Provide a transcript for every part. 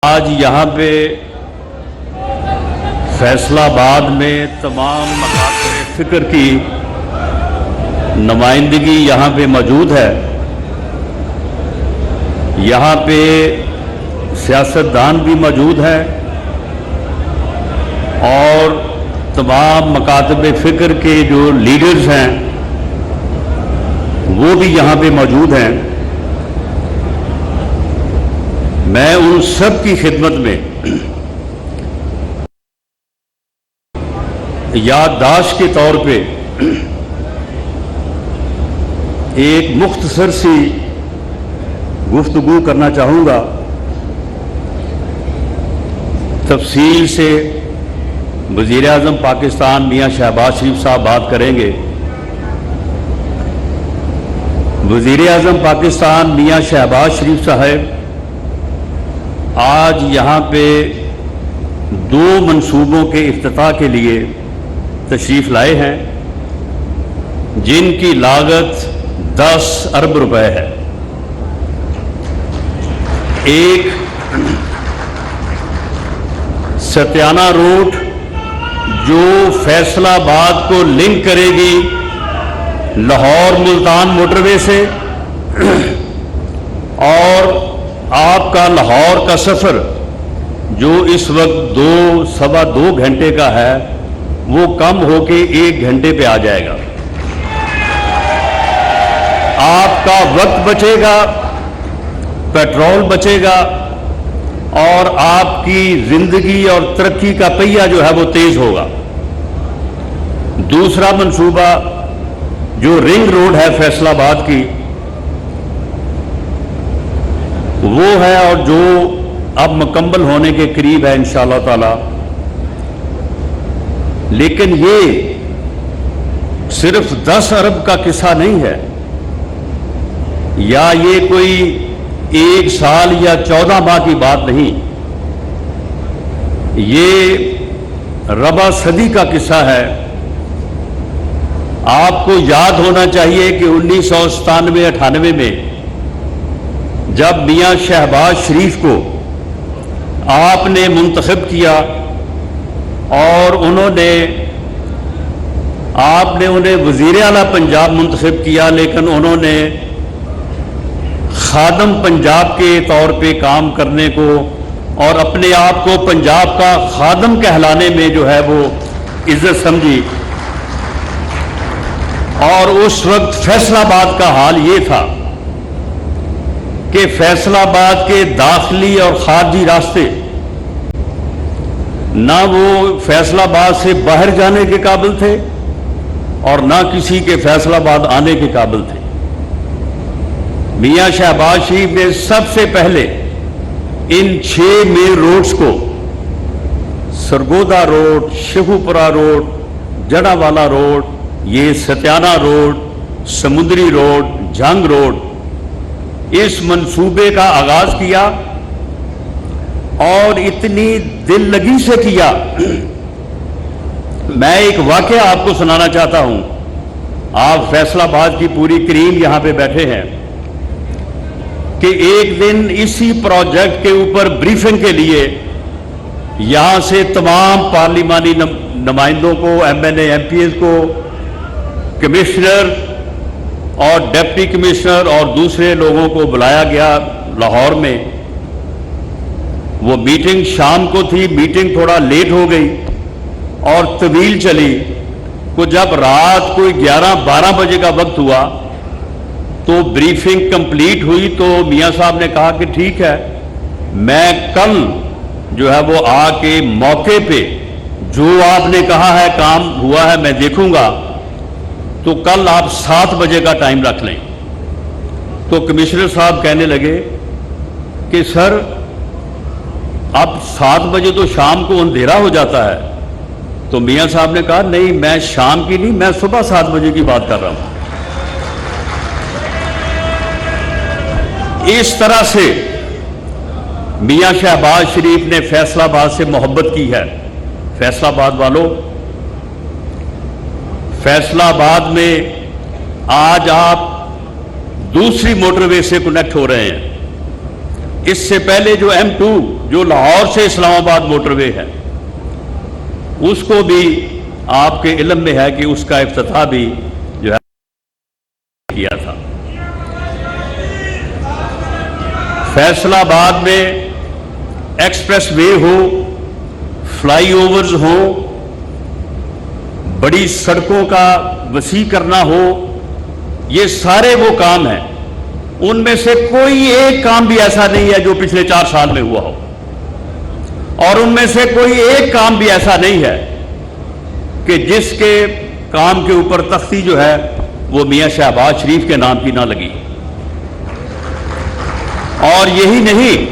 آج یہاں پہ فیصلہ آباد میں تمام مقاصد فکر کی نمائندگی یہاں پہ موجود ہے۔ یہاں پہ سیاستدان بھی موجود ہیں اور تمام مکاتب فکر کے جو لیڈرز ہیں وہ بھی یہاں پہ موجود ہیں۔ میں ان سب کی خدمت میں یادداشت کے طور پہ ایک مختصر سی گفتگو کرنا چاہوں گا۔ تفصیل سے وزیر اعظم پاکستان میاں شہباز شریف صاحب بات کریں گے۔ وزیر اعظم پاکستان میاں شہباز شریف صاحب آج یہاں پہ دو منصوبوں کے افتتاح کے لیے تشریف لائے ہیں جن کی لاگت 10 ارب روپے ہے۔ ایک ستیانہ روڈ جو فیصلہ آباد کو لنک کرے گی لاہور ملتان موٹر وے سے، اور آپ کا لاہور کا سفر جو اس وقت 2.25 گھنٹے کا ہے وہ کم ہو کے 1 گھنٹے پہ آ جائے گا۔ آپ کا وقت بچے گا، پیٹرول بچے گا، اور آپ کی زندگی اور ترقی کا پہیہ جو ہے وہ تیز ہوگا۔ دوسرا منصوبہ جو رنگ روڈ ہے فیصلہ آباد کی، وہ ہے اور جو اب مکمل ہونے کے قریب ہے انشاءاللہ تعالی۔ لیکن یہ صرف 10 ارب کا قصہ نہیں ہے، یا یہ کوئی 1 سال یا 14 ماہ کی بات نہیں، یہ ربع صدی کا قصہ ہے۔ آپ کو یاد ہونا چاہیے کہ 1997-98 میں جب میاں شہباز شریف کو آپ نے منتخب کیا اور آپ نے انہیں وزیر اعلیٰ پنجاب منتخب کیا، لیکن انہوں نے خادم پنجاب کے طور پہ کام کرنے کو اور اپنے آپ کو پنجاب کا خادم کہلانے میں جو ہے وہ عزت سمجھی۔ اور اس وقت فیصلہ آباد کا حال یہ تھا کہ فیصلہ آباد کے داخلی اور خارجی راستے نہ وہ فیصلہ آباد سے باہر جانے کے قابل تھے اور نہ کسی کے فیصلہ آباد آنے کے قابل تھے۔ میاں شہباز شریف نے سب سے پہلے ان 6 مین روڈز کو، سرگودا روڈ، شیخوپورہ روڈ، جڑا والا روڈ، یہ ستیانہ روڈ، سمندری روڈ، جھنگ روڈ، اس منصوبے کا آغاز کیا اور اتنی دل لگی سے کیا۔ میں ایک واقعہ آپ کو سنانا چاہتا ہوں۔ آپ فیصلہ آباد کی پوری کریم یہاں پہ بیٹھے ہیں کہ ایک دن اسی پروجیکٹ کے اوپر بریفنگ کے لیے یہاں سے تمام پارلیمانی نمائندوں کو، ایم این اے، ایم پی ایز کو، کمشنر اور ڈپٹی کمشنر اور دوسرے لوگوں کو بلایا گیا لاہور میں۔ وہ میٹنگ شام کو تھی، میٹنگ تھوڑا لیٹ ہو گئی اور طویل چلی۔ جب رات کوئی 11-12 بجے کا وقت ہوا تو بریفنگ کمپلیٹ ہوئی، تو میاں صاحب نے کہا کہ ٹھیک ہے، میں کل جو ہے وہ آ کے موقع پہ جو آپ نے کہا ہے کام ہوا ہے میں دیکھوں گا، تو کل آپ 7 بجے کا ٹائم رکھ لیں۔ تو کمشنر صاحب کہنے لگے کہ سر اب 7 بجے تو شام کو اندھیرا ہو جاتا ہے۔ تو میاں صاحب نے کہا نہیں، میں شام کی نہیں، میں صبح 7 بجے کی بات کر رہا ہوں۔ اس طرح سے میاں شہباز شریف نے فیصلہ آباد سے محبت کی ہے۔ فیصلہ آباد والوں، فیصلہ آباد میں آج آپ دوسری موٹر وے سے کنیکٹ ہو رہے ہیں۔ اس سے پہلے جو M2 جو لاہور سے اسلام آباد موٹر وے ہے، اس کو بھی آپ کے علم میں ہے کہ اس کا افتتاح بھی جو ہے کیا تھا۔ فیصل آباد میں ایکسپریس وے ہو، فلائی اوورز ہو، بڑی سڑکوں کا وسیع کرنا ہو، یہ سارے وہ کام ہیں، ان میں سے کوئی ایک کام بھی ایسا نہیں ہے جو پچھلے 4 سال میں ہوا ہو، اور ان میں سے کوئی ایک کام بھی ایسا نہیں ہے کہ جس کے کام کے اوپر تختی جو ہے وہ میاں شہباز شریف کے نام کی نہ لگی۔ اور یہی نہیں،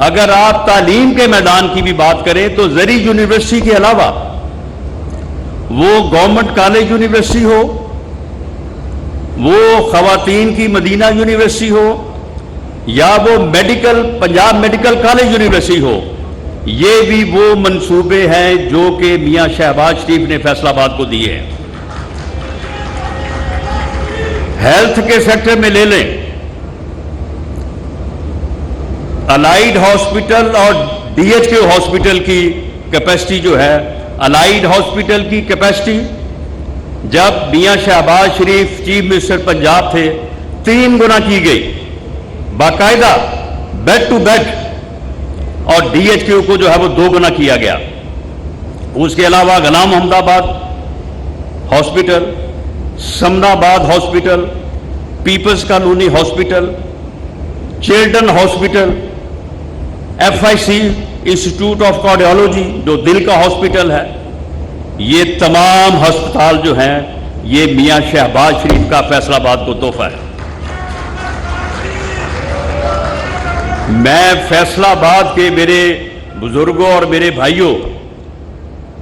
اگر آپ تعلیم کے میدان کی بھی بات کریں تو زرعی یونیورسٹی کے علاوہ وہ گورنمنٹ کالج یونیورسٹی ہو، وہ خواتین کی مدینہ یونیورسٹی ہو، یا وہ پنجاب میڈیکل کالج یونیورسٹی ہو، یہ بھی وہ منصوبے ہیں جو کہ میاں شہباز شریف نے فیصل آباد کو دیے ہیں۔ ہیلتھ کے سیکٹر میں لے لیں، الائیڈ ہاسپٹل اور ڈی ایچ کے ہاسپٹل کی کیپیسٹی جو ہے، الائیڈ ہاسپٹل کی کیپیسٹی جب میاں شہباز شریف چیف منسٹر پنجاب تھے 3 گنا کی گئی باقاعدہ بیڈ ٹو بیڈ، اور ڈی ایچ کیو کو جو ہے وہ 2 گنا کیا گیا۔ اس کے علاوہ غلام محمد آباد hospital, Samanabad hospital, People's Colony hospital, children hospital, F I C institute of cardiology جو دل کا ہاسپٹل ہے، یہ تمام ہسپتال جو ہیں یہ میاں شہباز شریف کا فیصل آباد کو تحفہ ہے۔ میں فیصل آباد کے میرے بزرگوں اور میرے بھائیوں،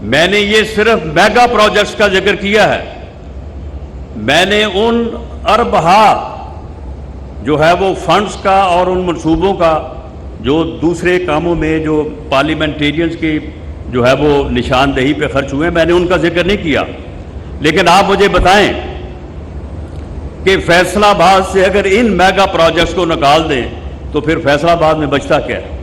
میں نے یہ صرف میگا پروجیکٹس کا ذکر کیا ہے، میں نے ان اربہا جو ہے وہ فنڈز کا اور ان منصوبوں کا جو دوسرے کاموں میں جو پارلیمنٹیرینز کی جو ہے وہ نشاندہی پہ خرچ ہوئے ہیں، میں نے ان کا ذکر نہیں کیا، لیکن آپ مجھے بتائیں کہ فیصل آباد سے اگر ان میگا پروجیکٹس کو نکال دیں تو پھر فیصل آباد میں بچتا کیا ہے؟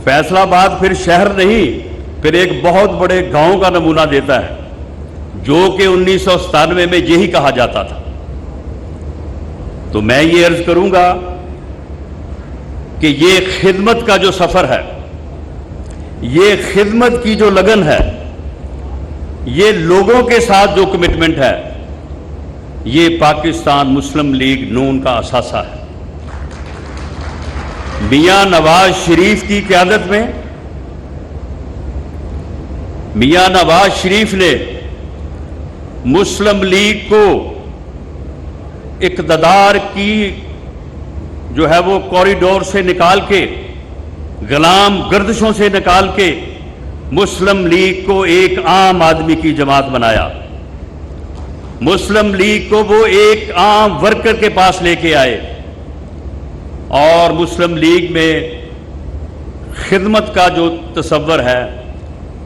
فیصل آباد پھر شہر نہیں، پھر ایک بہت بڑے گاؤں کا نمونہ دیتا ہے، جو کہ 1997 میں یہی کہا جاتا تھا۔ تو میں یہ عرض کروں گا کہ یہ خدمت کا جو سفر ہے، یہ خدمت کی جو لگن ہے، یہ لوگوں کے ساتھ جو کمٹمنٹ ہے، یہ پاکستان مسلم لیگ نون کا اثاثہ ہے۔ میاں نواز شریف کی قیادت میں میاں نواز شریف نے مسلم لیگ کو اقتدار کی جو ہے وہ کوریڈور سے نکال کے، غلام گردشوں سے نکال کے مسلم لیگ کو ایک عام آدمی کی جماعت بنایا، مسلم لیگ کو وہ ایک عام ورکر کے پاس لے کے آئے، اور مسلم لیگ میں خدمت کا جو تصور ہے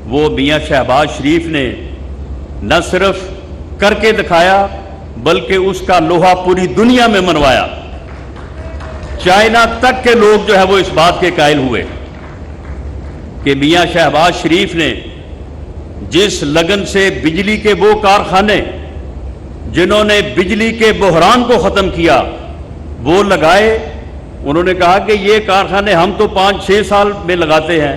وہ میاں شہباز شریف نے نہ صرف کر کے دکھایا بلکہ اس کا لوہا پوری دنیا میں منوایا۔ چائنا تک کے لوگ جو ہے وہ اس بات کے قائل ہوئے کہ میاں شہباز شریف نے جس لگن سے بجلی کے وہ کارخانے جنہوں نے بجلی کے بحران کو ختم کیا وہ لگائے، انہوں نے کہا کہ یہ کارخانے ہم تو 5-6 سال میں لگاتے ہیں،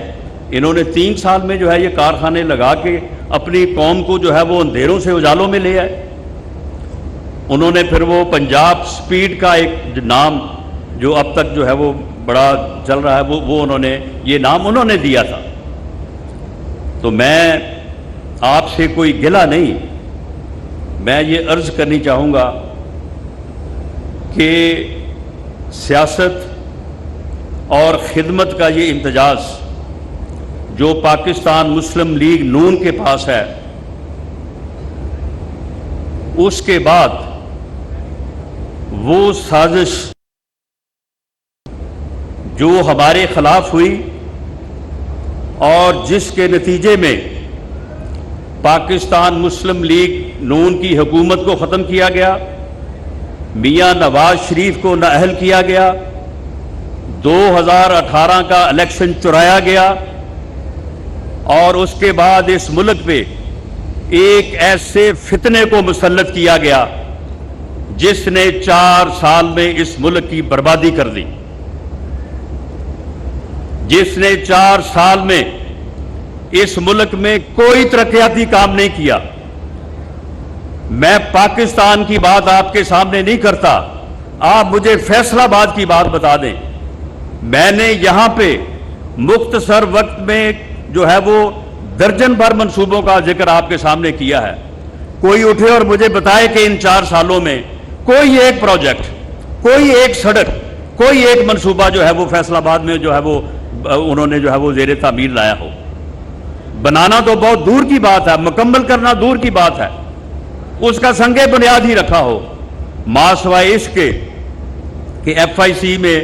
انہوں نے 3 سال میں جو ہے یہ کارخانے لگا کے اپنی قوم کو جو ہے وہ اندھیروں سے اجالوں میں لے آئے۔ انہوں نے پھر وہ پنجاب سپیڈ کا ایک نام جو اب تک جو ہے وہ بڑا چل رہا ہے، وہ انہوں نے یہ نام انہوں نے دیا تھا۔ تو میں آپ سے کوئی گلہ نہیں، میں یہ عرض کرنی چاہوں گا کہ سیاست اور خدمت کا یہ امتزاج جو پاکستان مسلم لیگ نون کے پاس ہے، اس کے بعد وہ سازش جو ہمارے خلاف ہوئی اور جس کے نتیجے میں پاکستان مسلم لیگ نون کی حکومت کو ختم کیا گیا، میاں نواز شریف کو نااہل کیا گیا، 2018 کا الیکشن چرایا گیا اور اس کے بعد اس ملک پہ ایک ایسے فتنے کو مسلط کیا گیا جس نے 4 سال میں اس ملک کی بربادی کر دی، جس نے 4 سال میں اس ملک میں کوئی ترقیاتی کام نہیں کیا۔ میں پاکستان کی بات آپ کے سامنے نہیں کرتا، آپ مجھے فیصلہ آباد کی بات بتا دیں۔ میں نے یہاں پہ مختصر وقت میں جو ہے وہ درجن بھر منصوبوں کا ذکر آپ کے سامنے کیا ہے۔ کوئی اٹھے اور مجھے بتائے کہ ان 4 سالوں میں کوئی ایک پروجیکٹ، کوئی ایک سڑک، کوئی ایک منصوبہ جو ہے وہ فیصلہ آباد میں جو ہے وہ انہوں نے جو ہے وہ زیر تعمیر لایا ہو۔ بنانا تو بہت دور کی بات ہے، مکمل کرنا دور کی بات ہے، اس کا سنگ بنیاد ہی رکھا ہو۔ ماں سوائے اس کے کہ FIC میں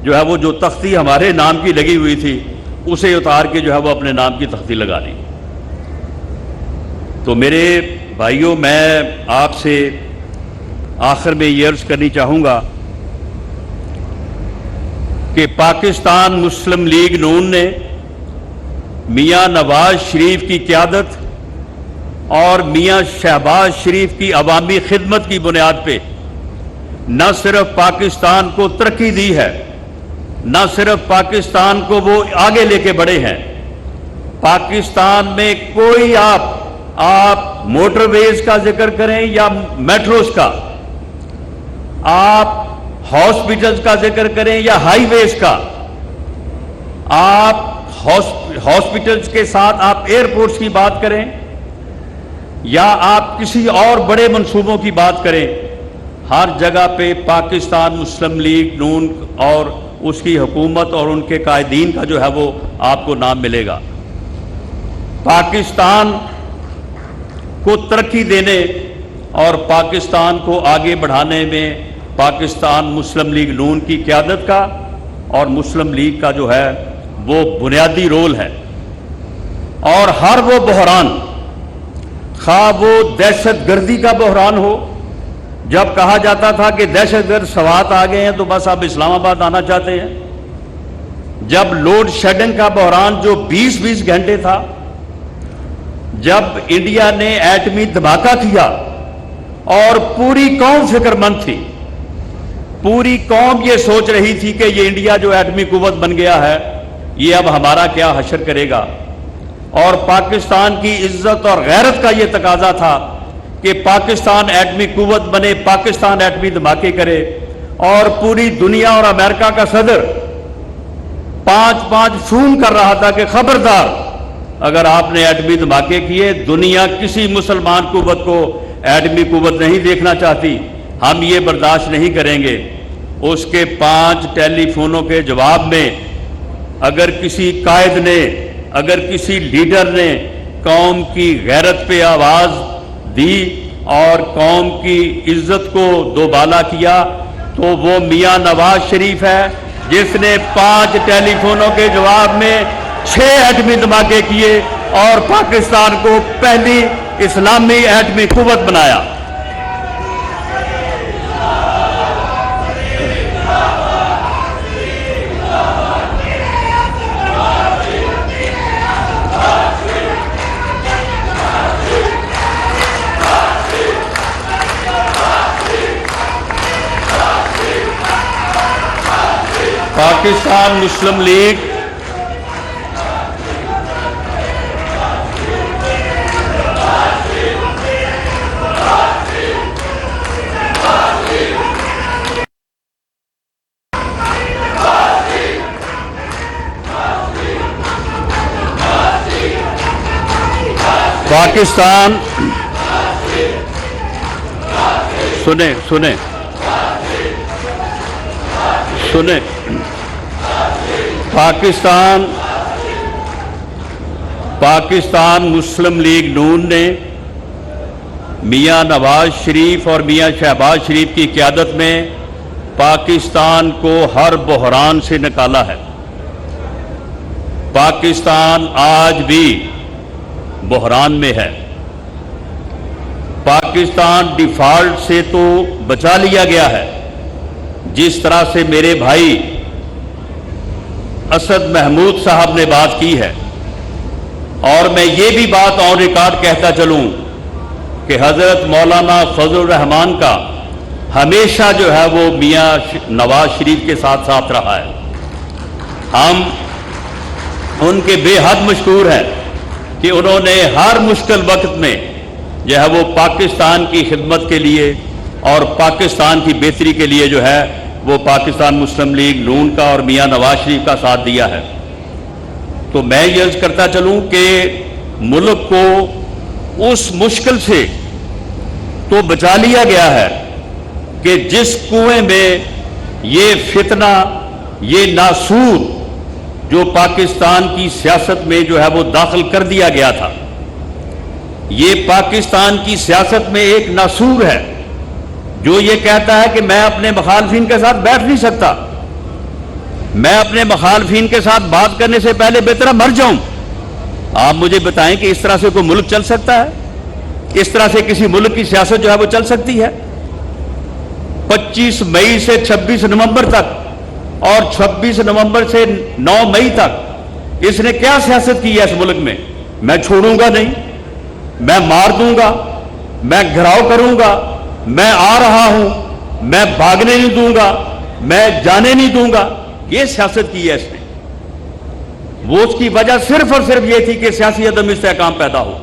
جو ہے وہ جو تختی ہمارے نام کی لگی ہوئی تھی اسے اتار کے جو ہے وہ اپنے نام کی تختی لگا دی۔ تو میرے بھائیوں، میں آپ سے آخر میں یہ عرض کرنی چاہوں گا کہ پاکستان مسلم لیگ نون نے میاں نواز شریف کی قیادت اور میاں شہباز شریف کی عوامی خدمت کی بنیاد پہ نہ صرف پاکستان کو ترقی دی ہے، نہ صرف پاکستان کو وہ آگے لے کے بڑھے ہیں۔ پاکستان میں کوئی آپ موٹر ویز کا ذکر کریں یا میٹروز کا، آپ ہاسپٹلز کا ذکر کریں یا ہائی ویز کا، آپ ہاسپٹلز کے ساتھ آپ ایئرپورٹس کی بات کریں یا آپ کسی اور بڑے منصوبوں کی بات کریں، ہر جگہ پہ پاکستان مسلم لیگ نون اور اس کی حکومت اور ان کے قائدین کا جو ہے وہ آپ کو نام ملے گا۔ پاکستان کو ترقی دینے اور پاکستان کو آگے بڑھانے میں پاکستان مسلم لیگ نون کی قیادت کا اور مسلم لیگ کا جو ہے وہ بنیادی رول ہے۔ اور ہر وہ بحران، خواہ وہ دہشت گردی کا بحران ہو، جب کہا جاتا تھا کہ دہشت گرد سوات آ گئے ہیں تو بس اب اسلام آباد آنا چاہتے ہیں، جب لوڈ شیڈنگ کا بحران جو 20 گھنٹے تھا، جب انڈیا نے ایٹمی دھماکہ کیا اور پوری قوم فکر مند تھی، پوری قوم یہ سوچ رہی تھی کہ یہ انڈیا جو ایٹمی قوت بن گیا ہے یہ اب ہمارا کیا حشر کرے گا، اور پاکستان کی عزت اور غیرت کا یہ تقاضا تھا کہ پاکستان ایٹمی قوت بنے، پاکستان ایٹمی دھماکے کرے، اور پوری دنیا اور امریکہ کا صدر 5 فون کر رہا تھا کہ خبردار اگر آپ نے ایٹمی دھماکے کیے، دنیا کسی مسلمان قوت کو ایٹمی قوت نہیں دیکھنا چاہتی، ہم یہ برداشت نہیں کریں گے۔ اس کے 5 ٹیلی فونوں کے جواب میں اگر کسی قائد نے، اگر کسی لیڈر نے قوم کی غیرت پہ آواز دی اور قوم کی عزت کو دوبالا کیا تو وہ میاں نواز شریف ہے، جس نے 5 ٹیلی فونوں کے جواب میں 6 ایٹمی دھماکے کیے اور پاکستان کو پہلی اسلامی ایٹمی قوت بنایا۔ پاکستان مسلم لیگ پاکستان سنیں پاکستان مسلم لیگ نون نے میاں نواز شریف اور میاں شہباز شریف کی قیادت میں پاکستان کو ہر بحران سے نکالا ہے۔ پاکستان آج بھی بحران میں ہے۔ پاکستان ڈیفالٹ سے تو بچا لیا گیا ہے، جس طرح سے میرے بھائی اسد محمود صاحب نے بات کی ہے، اور میں یہ بھی بات آن ریکارڈ کہتا چلوں کہ حضرت مولانا فضل الرحمان کا ہمیشہ جو ہے وہ میاں نواز شریف کے ساتھ ساتھ رہا ہے۔ ہم ان کے بے حد مشکور ہیں کہ انہوں نے ہر مشکل وقت میں جو ہے وہ پاکستان کی خدمت کے لیے اور پاکستان کی بہتری کے لیے جو ہے وہ پاکستان مسلم لیگ نون کا اور میاں نواز شریف کا ساتھ دیا ہے۔ تو میں یہ عرض کرتا چلوں کہ ملک کو اس مشکل سے تو بچا لیا گیا ہے کہ جس کنویں میں یہ فتنہ، یہ ناسور جو پاکستان کی سیاست میں جو ہے وہ داخل کر دیا گیا تھا، یہ پاکستان کی سیاست میں ایک ناسور ہے جو یہ کہتا ہے کہ میں اپنے مخالفین کے ساتھ بیٹھ نہیں سکتا، میں اپنے مخالفین کے ساتھ بات کرنے سے پہلے بہتر مر جاؤں۔ آپ مجھے بتائیں کہ اس طرح سے کوئی ملک چل سکتا ہے؟ اس طرح سے کسی ملک کی سیاست جو ہے وہ چل سکتی ہے؟ 25 مئی سے 26 نومبر تک اور 26 نومبر سے 9 مئی تک اس نے کیا سیاست کی ہے اس ملک میں؟ میں چھوڑوں گا نہیں، میں مار دوں گا، میں گھراؤ کروں گا، میں آ رہا ہوں، میں بھاگنے نہیں دوں گا، میں جانے نہیں دوں گا، یہ سیاست کی ہے اس نے۔ وہ اس کی وجہ صرف اور صرف یہ تھی کہ سیاسی عدم استحکام پیدا ہو،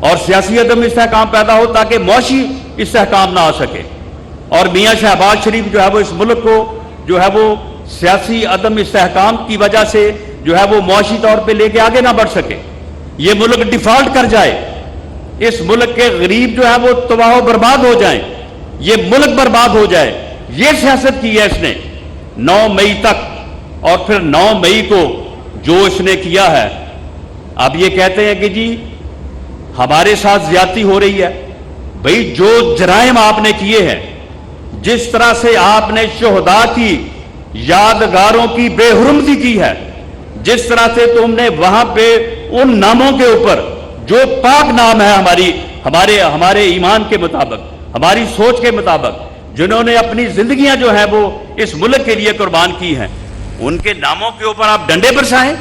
اور سیاسی عدم استحکام پیدا ہو تاکہ معاشی استحکام نہ آ سکے، اور میاں شہباز شریف جو ہے وہ اس ملک کو جو ہے وہ سیاسی عدم استحکام کی وجہ سے جو ہے وہ معاشی طور پہ لے کے آگے نہ بڑھ سکے، یہ ملک ڈیفالٹ کر جائے، اس ملک کے غریب جو ہے وہ تباہ و برباد ہو جائیں، یہ ملک برباد ہو جائے، یہ سیاست کی ہے اس نے 9 مئی تک۔ اور پھر 9 مئی کو جو اس نے کیا ہے، اب یہ کہتے ہیں کہ جی ہمارے ساتھ زیادتی ہو رہی ہے۔ بھئی جو جرائم آپ نے کیے ہیں، جس طرح سے آپ نے شہداء کی یادگاروں کی بے حرمتی کی ہے، جس طرح سے تم نے وہاں پہ ان ناموں کے اوپر جو پاک نام ہے ہمارے ایمان کے مطابق، ہماری سوچ کے مطابق، جنہوں نے اپنی زندگیاں جو ہیں وہ اس ملک کے لیے قربان کی ہیں، ان کے ناموں کے اوپر آپ ڈنڈے برسائیں،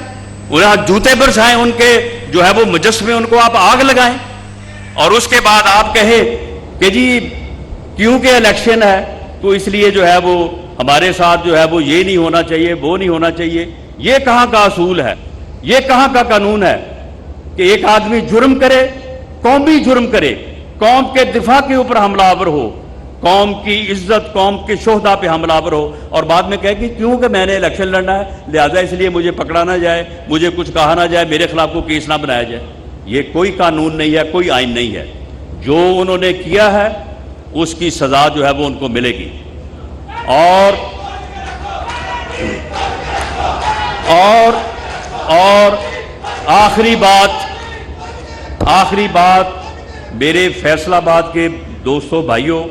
انہیں جوتے برسائیں، ان کے جو ہے وہ مجسمے ان کو آپ آگ لگائیں، اور اس کے بعد آپ کہیں کہ جی کیونکہ الیکشن ہے تو اس لیے جو ہے وہ ہمارے ساتھ جو ہے وہ یہ نہیں ہونا چاہیے، وہ نہیں ہونا چاہیے۔ یہ کہاں کا اصول ہے؟ یہ کہاں کا قانون ہے کہ ایک آدمی جرم کرے، قومی جرم کرے، قوم کے دفاع کے اوپر حملہ آور ہو، قوم کی عزت، قوم کے شہداء پہ حملہ آور ہو، اور بعد میں کہے کہ کیونکہ میں نے الیکشن لڑنا ہے لہذا اس لیے مجھے پکڑا نہ جائے، مجھے کچھ کہا نہ جائے، میرے خلاف کو کیس نہ بنایا جائے۔ یہ کوئی قانون نہیں ہے، کوئی آئین نہیں ہے۔ جو انہوں نے کیا ہے اس کی سزا جو ہے وہ ان کو ملے گی۔ اور آخری بات میرے فیصل آباد کے دوستوں، بھائیوں،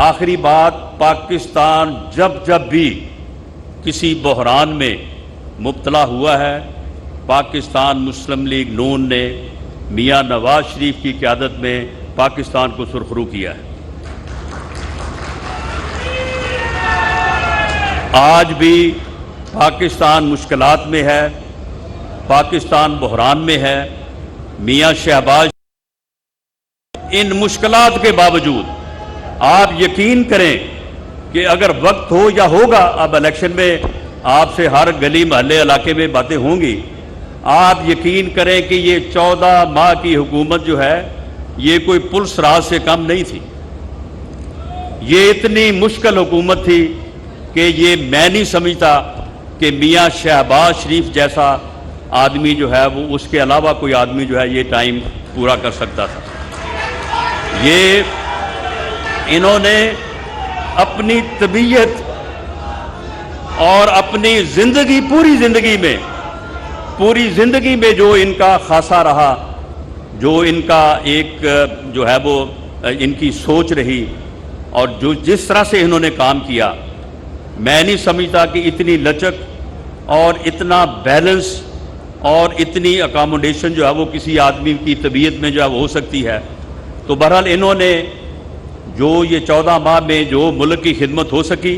آخری بات، پاکستان جب بھی کسی بحران میں مبتلا ہوا ہے، پاکستان مسلم لیگ نون نے میاں نواز شریف کی قیادت میں پاکستان کو سرخرو کیا ہے۔ آج بھی پاکستان مشکلات میں ہے، پاکستان بحران میں ہے۔ میاں شہباز ان مشکلات کے باوجود آپ یقین کریں کہ اگر وقت ہو یا ہوگا، اب الیکشن میں آپ سے ہر گلی محلے علاقے میں باتیں ہوں گی، آپ یقین کریں کہ یہ 14 ماہ کی حکومت جو ہے یہ کوئی پلس راز سے کم نہیں تھی۔ یہ اتنی مشکل حکومت تھی کہ یہ میں نہیں سمجھتا کہ میاں شہباز شریف جیسا آدمی جو ہے وہ اس کے علاوہ کوئی آدمی جو ہے یہ ٹائم پورا کر سکتا تھا۔ یہ انہوں نے اپنی طبیعت اور اپنی زندگی، پوری زندگی میں جو ان کا خاصہ رہا، جو ان کا ایک جو ہے وہ ان کی سوچ رہی، اور جو جس طرح سے انہوں نے کام کیا، میں نہیں سمجھتا کہ اتنی لچک اور اتنا بیلنس اور اتنی اکاموڈیشن جو ہے وہ کسی آدمی کی طبیعت میں جو ہے وہ ہو سکتی ہے۔ تو بہرحال انہوں نے جو یہ 14 ماہ میں جو ملک کی خدمت ہو سکی،